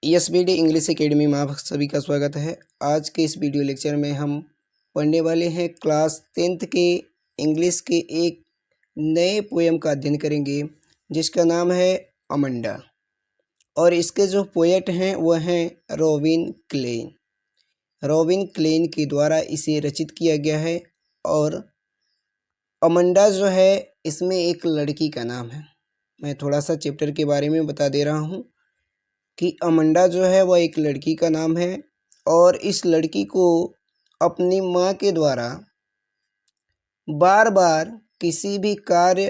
SBD English academy में आप सभी का स्वागत है। आज के इस वीडियो लेक्चर में हम पढ़ने वाले हैं क्लास 10th के इंग्लिश के एक नए पोएम का अध्ययन करेंगे जिसका नाम है अमंडा। और इसके जो पोएट हैं वह हैं रॉबिन क्लेन। रॉबिन क्लेन के द्वारा इसे रचित किया गया है। और अमंडा जो है इसमें एक लड़की का नाम है। मैं थोड़ा सा चैप्टर के बारे में बता दे रहा हूँ कि अमंडा जो है वह एक लड़की का नाम है और इस लड़की को अपनी माँ के द्वारा बार बार किसी भी कार्य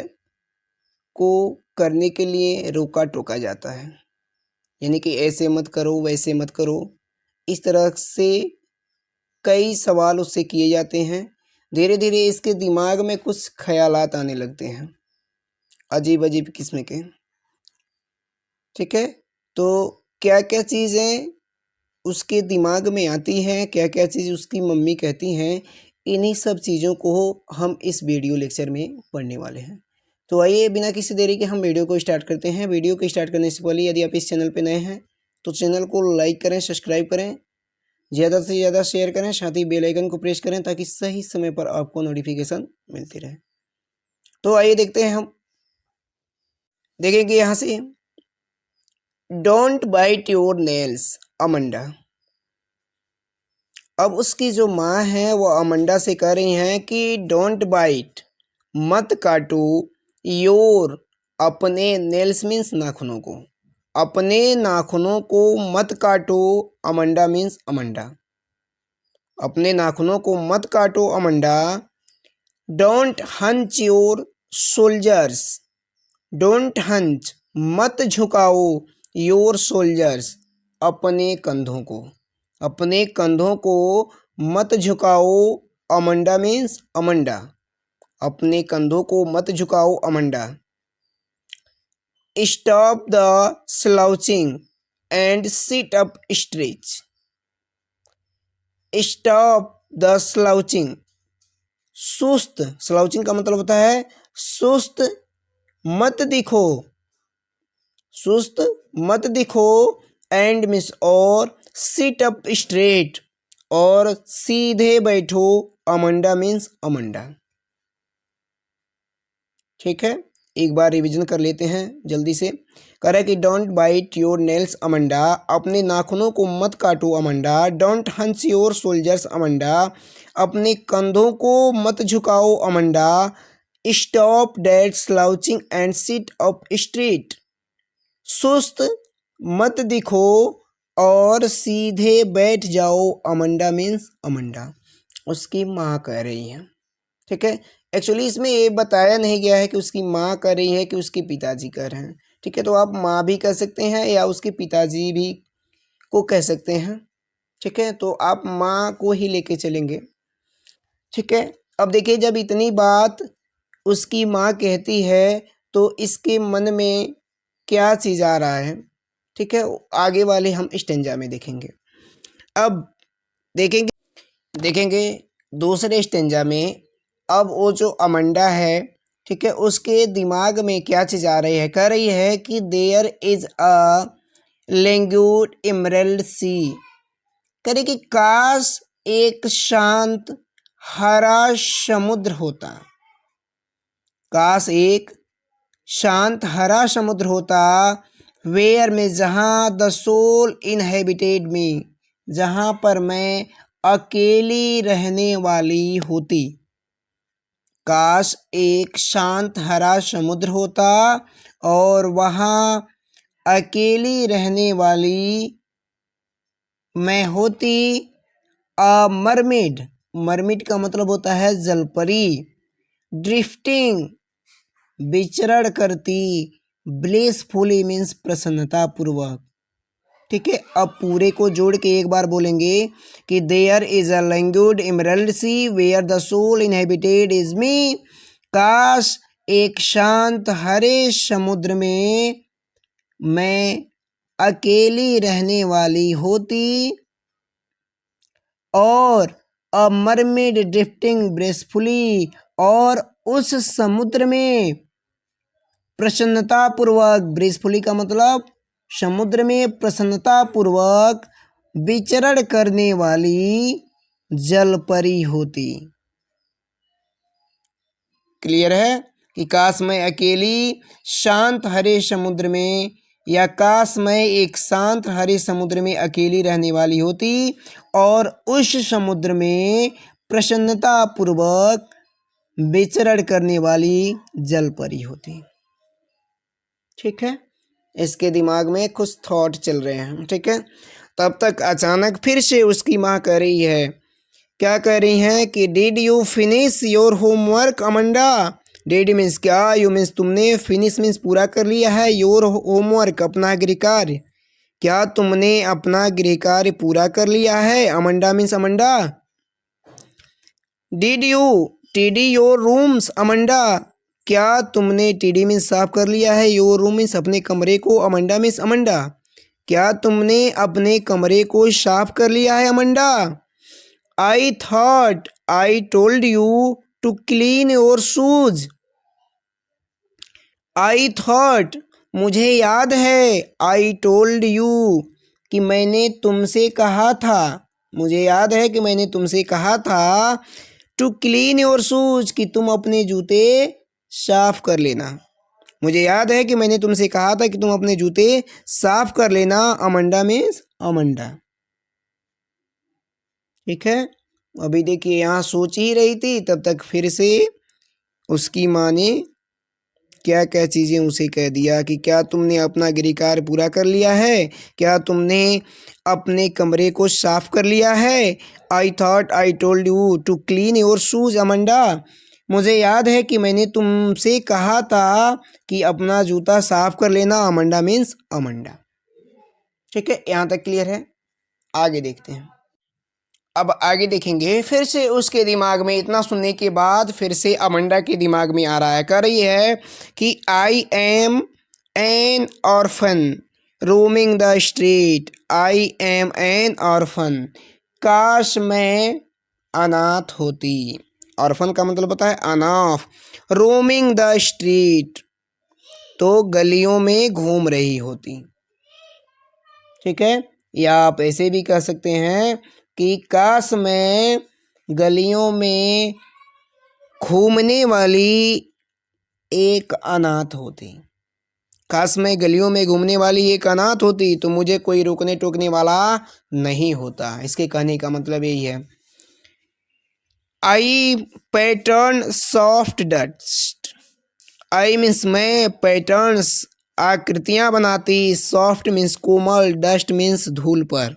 को करने के लिए रोका टोका जाता है। यानी कि ऐसे मत करो, वैसे मत करो, इस तरह से कई सवाल उससे किए जाते हैं। धीरे धीरे इसके दिमाग में कुछ ख्यालात आने लगते हैं, अजीब अजीब किस्म के। ठीक है, तो क्या क्या चीज़ें उसके दिमाग में आती हैं, क्या क्या चीज़ उसकी मम्मी कहती हैं, इन्हीं सब चीज़ों को हम इस वीडियो लेक्चर में पढ़ने वाले हैं। तो आइए बिना किसी देरी के हम वीडियो को स्टार्ट करते हैं। वीडियो को स्टार्ट करने से पहले यदि आप इस चैनल पर नए हैं तो चैनल को लाइक करें, सब्सक्राइब करें, ज़्यादा से ज़्यादा शेयर करें, साथ ही बेल आइकन को प्रेस करें ताकि सही समय पर आपको नोटिफिकेशन मिलती रहे। तो आइए देखते हैं, हम देखेंगे यहाँ से don't bite your nails Amanda. अब उसकी जो माँ है वो अमंडा से कह रही हैं कि डोंट बाइट, मत काटो, योर, अपने, नेल्स मीन्स नाखूनों को, अपने नाखूनों को मत काटो। अमंडा मीन्स अमंडा, अपने नाखूनों को मत काटो Amanda. Don't hunch your soldiers, don't hunch, मत झुकाओ, योर सोल्जर्स, अपने कंधों को, अपने कंधों को मत झुकाओ। अमंडा मीन्स अमंडा, अपने कंधों को मत झुकाओ Amanda. Stop the slouching and sit up stretch, stop the slouching, सुस्त, स्लाउचिंग का मतलब होता है सुस्त मत दिखो, सुस्त मत दिखो, एंड मीन्स और, सिट अप स्ट्रेट, और सीधे बैठो। Amanda means Amanda. ठीक है, एक बार रिवीजन कर लेते हैं जल्दी से। कह रहा है कि don't bite your nails Amanda, अपने नाखूनों को मत काटो Amanda. Don't hunch your soldiers Amanda, अपने कंधों को मत झुकाओ Amanda. Stop that slouching and sit up straight, सुस्त मत दिखो और सीधे बैठ जाओ। अमंडा मीन्स अमंडा, उसकी माँ कह रही है। ठीक है, एक्चुअली इसमें ये बताया नहीं गया है कि उसकी माँ कह रही है कि उसके पिताजी कह रहे हैं। ठीक है, तो आप माँ भी कह सकते हैं या उसके पिताजी भी को कह सकते हैं। ठीक है, तो आप माँ को ही लेके चलेंगे। ठीक है, अब देखिए जब इतनी बात उसकी माँ कहती है तो इसके मन में क्या चीज़ आ रहा है। ठीक है, आगे वाले हम स्टेंजा में देखेंगे। अब देखेंगे दूसरे स्टेंजा में। अब वो जो अमंडा है, ठीक है, उसके दिमाग में क्या चीज़ आ रही है। कह रही है कि there is a languid emerald सी, कह रही कि काश एक शांत हरा समुद्र होता, काश एक शांत हरा समुद्र होता। वेयर में, जहाँ द सोल इनहेबिटेड में, जहाँ पर मैं अकेली रहने वाली होती। काश एक शांत हरा समुद्र होता और वहाँ अकेली रहने वाली मैं होती। अ मरमिड, मरमिड का मतलब होता है जलपरी। ड्रिफ्टिंग, विचरण करती। ब्लिसफुली मीन्स प्रसन्नता पूर्वक। ठीक है, अब पूरे को जोड़ के एक बार बोलेंगे कि there is a languid emerald sea where the sole inhabited is me, काश एक शांत हरे समुद्र में मैं अकेली रहने वाली होती। और अ मरमेड ड्रिफ्टिंग ब्रेसफुली, और उस समुद्र में प्रसन्नता पूर्वक, ब्रेसफुली का मतलब समुद्र में प्रसन्नतापूर्वक विचरण करने वाली जलपरी होती। क्लियर है कि काश मैं अकेली शांत हरे समुद्र में, या काश मैं एक शांत हरे समुद्र में अकेली रहने वाली होती और उस समुद्र में प्रसन्नतापूर्वक विचरण करने वाली जलपरी होती। ठीक है, इसके दिमाग में कुछ थॉट चल रहे हैं। ठीक है, तब तक अचानक फिर से उसकी माँ कह रही है, क्या कह रही हैं कि did you finish your homework Amanda. Did means क्या, यू मीन्स तुमने, फिनिश मीन्स पूरा कर लिया है, योर होमवर्क अपना गृह कार्य, क्या तुमने अपना गृह कार्य पूरा कर लिया है। Amanda means Amanda. Did you TD your rooms Amanda, क्या तुमने, टीडी मीन्स साफ कर लिया है, योर रूम मीन्स अपने कमरे को, अमंडा मीन्स अमंडा, क्या तुमने अपने कमरे को साफ कर लिया है Amanda. I thought I told you to clean your shoes. I thought मुझे याद है, आई टोल्ड यू कि मैंने तुमसे कहा था, मुझे याद है कि मैंने तुमसे कहा था, टू क्लीन योर शूज कि तुम अपने जूते साफ कर लेना। मुझे याद है कि मैंने तुमसे कहा था कि तुम अपने जूते साफ कर लेना। Amanda means Amanda. ठीक है, अभी देखिए यहाँ सोच ही रही थी, तब तक फिर से उसकी माँ ने क्या क्या चीज़ें उसे कह दिया कि क्या तुमने अपना गृह कार्य पूरा कर लिया है, क्या तुमने अपने कमरे को साफ कर लिया है। I thought I told you to clean your shoes Amanda, मुझे याद है कि मैंने तुमसे कहा था कि अपना जूता साफ कर लेना। Amanda means Amanda. ठीक है, यहाँ तक क्लियर है। आगे देखते हैं। अब आगे देखेंगे, फिर से उसके दिमाग में इतना सुनने के बाद फिर से अमंडा के दिमाग में आ रहा है, कह रही है कि I am N orphan roaming the street. I am N orphan, काश मैं अनाथ होती। ऑर्फन का मतलब होता है अनाथ। रोमिंग द स्ट्रीट, तो गलियों में घूम रही होती। ठीक है, या आप ऐसे भी कह सकते हैं कि काश मैं गलियों में घूमने वाली एक अनाथ होती। काश मैं गलियों में घूमने वाली एक अनाथ होती तो मुझे कोई रोकने टोकने वाला नहीं होता। इसके कहने का मतलब यही है। I pattern soft dust, I means मैं, पैटर्न्स आकृतियाँ बनाती, सॉफ्ट मीन्स कोमल, डस्ट मीन्स धूल पर,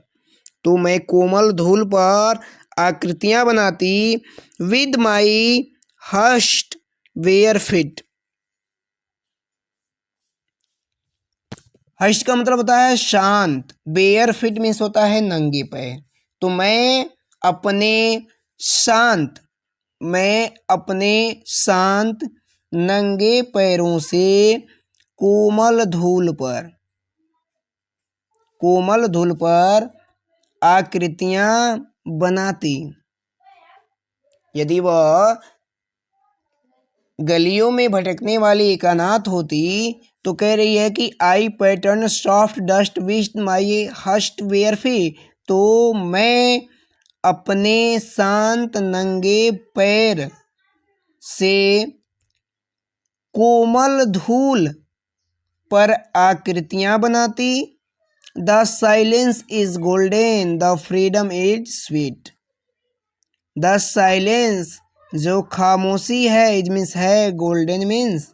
तो मैं कोमल धूल पर आकृतियाँ बनाती। With my hushed bare feet, hushed का मतलब होता है शांत, बेयर फिट मीन्स होता है नंगे पैर, तो मैं अपने शांत, मैं अपने शांत नंगे पैरों से कोमल धूल पर, कोमल धूल पर आकृतियाँ बनाती। यदि वह गलियों में भटकने वाली एक अनाथ होती तो कह रही है कि I pattern soft dust with my hushed bare feet, तो मैं अपने शांत नंगे पैर से कोमल धूल पर आकृतियाँ बनाती। The silence is golden the freedom is sweet, the silence जो खामोशी है, इज मीन्स है, गोल्डन मीन्स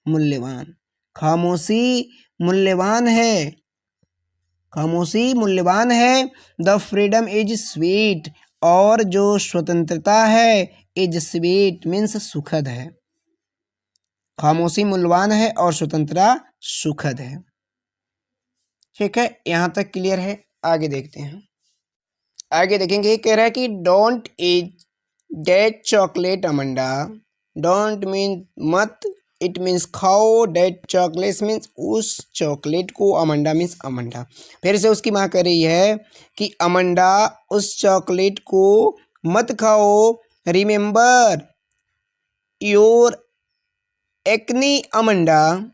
मूल्यवान, खामोशी मूल्यवान है, खामोशी मूल्यवान है। द फ्रीडम इज स्वीट, और जो स्वतंत्रता है, इज स्वीट मीन्स सुखद है। खामोशी मूल्यवान है और स्वतंत्रता सुखद है। ठीक है, यहाँ तक क्लियर है। आगे देखते हैं। आगे देखेंगे, कह रहा है कि don't eat that chocolate Amanda. Don't mean मत, इट मीन्स खाओ, डेट चॉकलेट मीन्स उस चॉकलेट को, अमंडा मीन्स अमंडा। फिर से उसकी माँ कह रही है कि अमंडा उस चॉकलेट को मत खाओ। Remember your acne Amanda,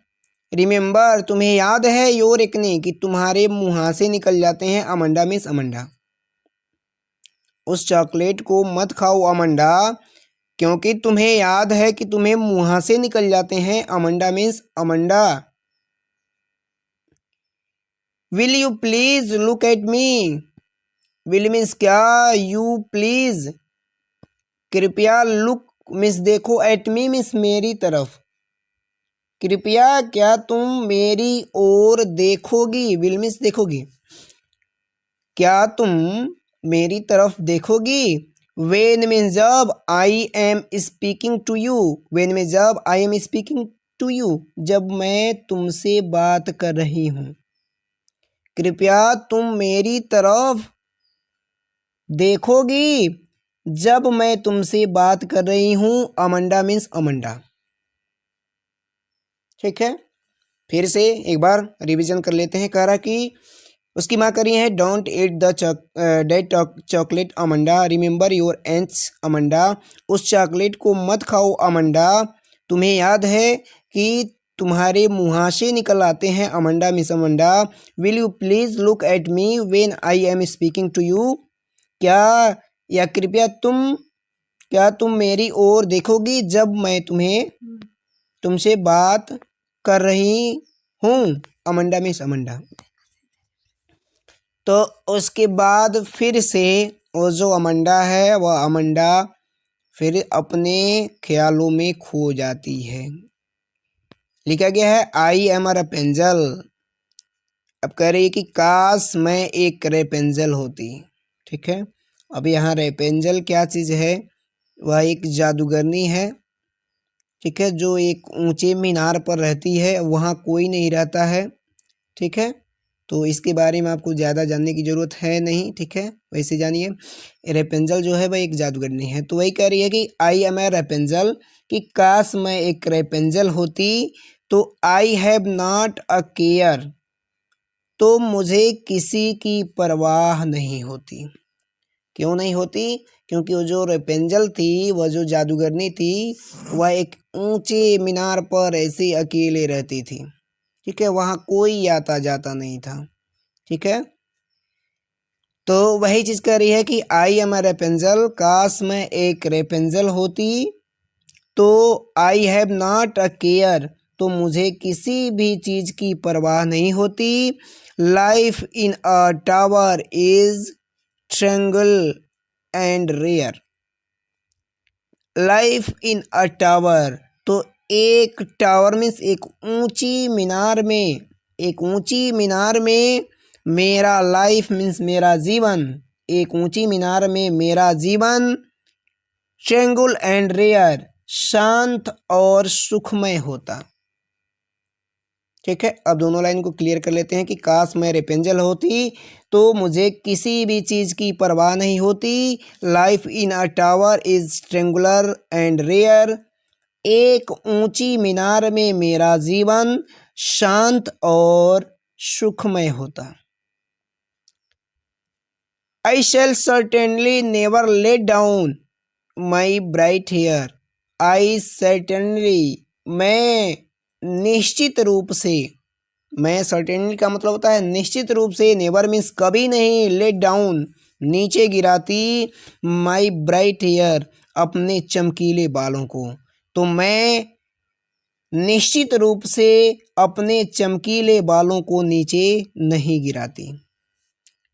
remember तुम्हें याद है, योर एकने कि तुम्हारे मुँह से निकल जाते हैं। Amanda means Amanda. उस चॉकलेट को मत खाओ अमंडा, क्योंकि तुम्हें याद है कि तुम्हें मुँह से निकल जाते हैं। Amanda means Amanda. Will you please look at me. Will means क्या, यू प्लीज कृपया, लुक मीन्स देखो, एट मी मीन्स मेरी तरफ। कृपया क्या तुम मेरी ओर देखोगी। Will means देखोगी। क्या तुम मेरी तरफ देखोगी। वेन मीन्स जब, I am speaking to you. When means जब, I am speaking to you जब मैं तुमसे बात कर रही हूँ। कृपया तुम मेरी तरफ देखोगी जब मैं तुमसे बात कर रही हूँ। Amanda means Amanda. ठीक है, फिर से एक बार रिवीजन कर लेते हैं। कह रहा कि उसकी माँ करी है, don't eat the that chocolate Amanda, remember your ants Amanda. उस चॉकलेट को मत खाओ अमंडा, तुम्हें याद है कि तुम्हारे मुँह से निकल आते हैं। Amanda miss Amanda. Will you please look at me when I am speaking to you. क्या या कृपया क्या तुम मेरी ओर देखोगी जब मैं तुमसे बात कर रही हूँ। Amanda miss Amanda. तो उसके बाद फिर से वो जो अमंडा है वह अमंडा फिर अपने ख्यालों में खो जाती है। लिखा गया है आई एम अ रेपेंजल। अब कह रही है कि काश मैं एक रेपेंजल होती। ठीक है, अब यहाँ रेपेंजल क्या चीज़ है, वह एक जादूगरनी है। ठीक है, जो एक ऊंचे मीनार पर रहती है, वहाँ कोई नहीं रहता है। ठीक है, तो इसके बारे में आपको ज़्यादा जानने की ज़रूरत है नहीं। ठीक है, वैसे जानिए रेपेंजल जो है वह एक जादूगरनी है। तो वही कह रही है कि आई एम ए रेपेंजल, कि काश मैं एक रेपेंजल होती। तो I have not a care, तो मुझे किसी की परवाह नहीं होती। क्यों नहीं होती, क्योंकि वो जो रेपेंजल थी, वह जो जादूगरनी थी, वह एक ऊंचे मीनार पर ऐसे अकेले रहती थी। ठीक है, वहाँ कोई आता जाता नहीं था। ठीक है, तो वही चीज़ कह रही है कि आई एम अ रेपेंजल, काश मैं एक रेपेंजल होती। तो I have not a care, तो मुझे किसी भी चीज़ की परवाह नहीं होती। Life in a tower is triangle and rare. Life in a tower, तो एक टावर मीन्स एक ऊंची मीनार में, एक ऊंची मीनार में मेरा लाइफ मीन्स मेरा जीवन, एक ऊंची मीनार में मेरा जीवन ट्रैंगल एंड रेयर, शांत और सुखमय होता। ठीक है, अब दोनों लाइन को क्लियर कर लेते हैं कि काश मैं रेपेंजल होती तो मुझे किसी भी चीज़ की परवाह नहीं होती। Life in a tower is triangular and rare, एक ऊंची मीनार में मेरा जीवन शांत और सुखमय होता। I shall certainly never let down my bright hair. I certainly, मैं निश्चित रूप से, मैं सर्टेनली का मतलब होता है निश्चित रूप से, नेवर मीन्स कभी नहीं, लेट डाउन नीचे गिराती, माई ब्राइट हेयर अपने चमकीले बालों को। तो मैं निश्चित रूप से अपने चमकीले बालों को नीचे नहीं गिराती।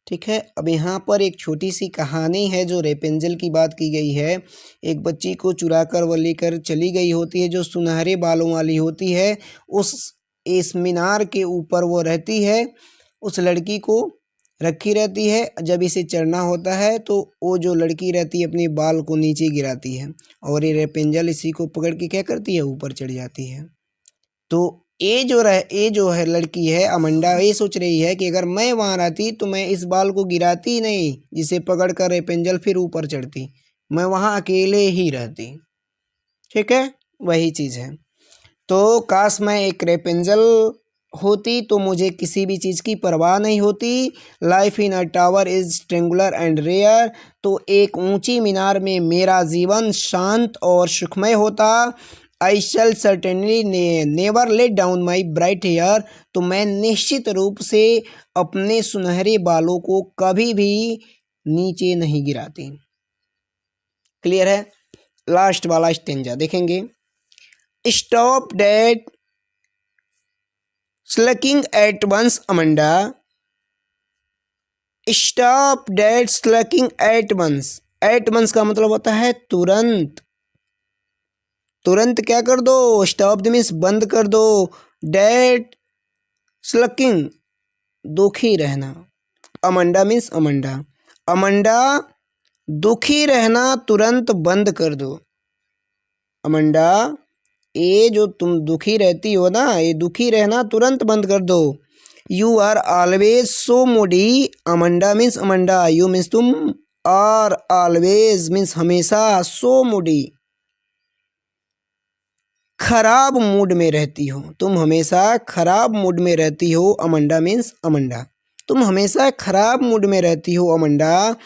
ठीक है, अब यहाँ पर एक छोटी सी कहानी है जो रेपेंजल की बात की गई है। एक बच्ची को चुरा कर वह लेकर चली गई होती है, जो सुनहरे बालों वाली होती है। इस मीनार के ऊपर वो रहती है, उस लड़की को रखी रहती है। जब इसे चढ़ना होता है तो वो जो लड़की रहती है अपने बाल को नीचे गिराती है, और ये रेपेंजल इसी को पकड़ के क्या करती है, ऊपर चढ़ जाती है। तो ये जो है लड़की है अमंडा, ये सोच रही है कि अगर मैं वहाँ रहती तो मैं इस बाल को गिराती ही नहीं, जिसे पकड़ कर रेपेंजल फिर ऊपर चढ़ती, मैं वहाँ अकेले ही रहती। ठीक है, वही चीज़ है। तो काश मैं एक रेपेंजल होती तो मुझे किसी भी चीज़ की परवाह नहीं होती। Life in a tower is triangular and rare, तो एक ऊंची मीनार में मेरा जीवन शांत और सुखमय होता। I shall certainly never let down my bright hair, तो मैं निश्चित रूप से अपने सुनहरे बालों को कभी भी नीचे नहीं गिराती। क्लियर है। लास्ट वाला स्टेंजा देखेंगे। Stop that sulking at once Amanda, stop that sulking at once. At once का मतलब होता है तुरंत। तुरंत क्या कर दो, स्टॉप द मीन्स बंद कर दो, डेट स्लकिंग दुखी रहना, अमंडा मीन्स अमंडा, अमंडा दुखी रहना तुरंत बंद कर दो। अमंडा ये जो तुम दुखी रहती हो ना, ये दुखी रहना तुरंत बंद कर दो। You are always so moody, Amanda means Amanda, you means तुम, आर ऑलवेज मीन्स हमेशा, सो मूडी खराब मूड में रहती हो, तुम हमेशा खराब मूड में रहती हो, अमंडा मीन्स अमंडा, तुम हमेशा खराब मूड में रहती हो अमंडा।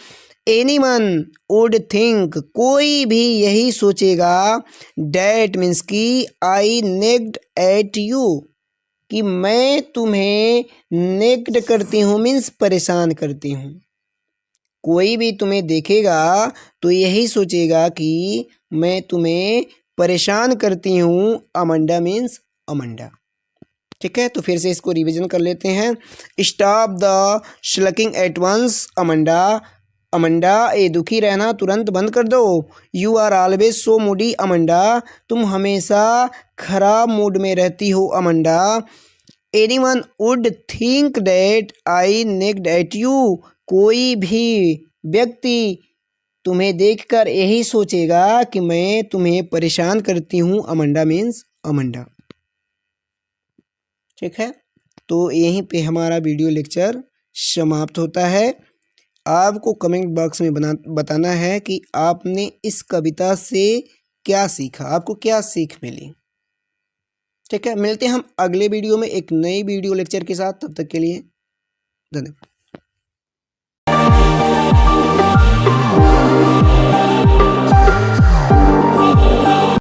एनीवन वुड थिंक, कोई भी यही सोचेगा, डैट मीन्स की, आई नेग्ड एट यू, कि मैं तुम्हें नेग्ड करती हूँ मीन्स परेशान करती हूँ। कोई भी तुम्हें देखेगा तो यही सोचेगा कि मैं तुम्हें परेशान करती हूँ, अमंडा मीन्स अमंडा। ठीक है, तो फिर से इसको रिवीजन कर लेते हैं। Stop the sulking at once Amanda, Amanda ये दुखी रहना तुरंत बंद कर दो। You are always so moody Amanda, तुम हमेशा खराब मूड में रहती हो Amanda. Anyone would think that I nagged at you, कोई भी व्यक्ति तुम्हें देखकर यही सोचेगा कि मैं तुम्हें परेशान करती हूँ, अमंडा मीन्स अमंडा। ठीक है, तो यहीं पे हमारा वीडियो लेक्चर समाप्त होता है। आपको कमेंट बॉक्स में बताना है कि आपने इस कविता से क्या सीखा, आपको क्या सीख मिली। ठीक है, मिलते हैं हम अगले वीडियो में एक नई वीडियो लेक्चर के साथ। तब तक के लिए धन्यवाद।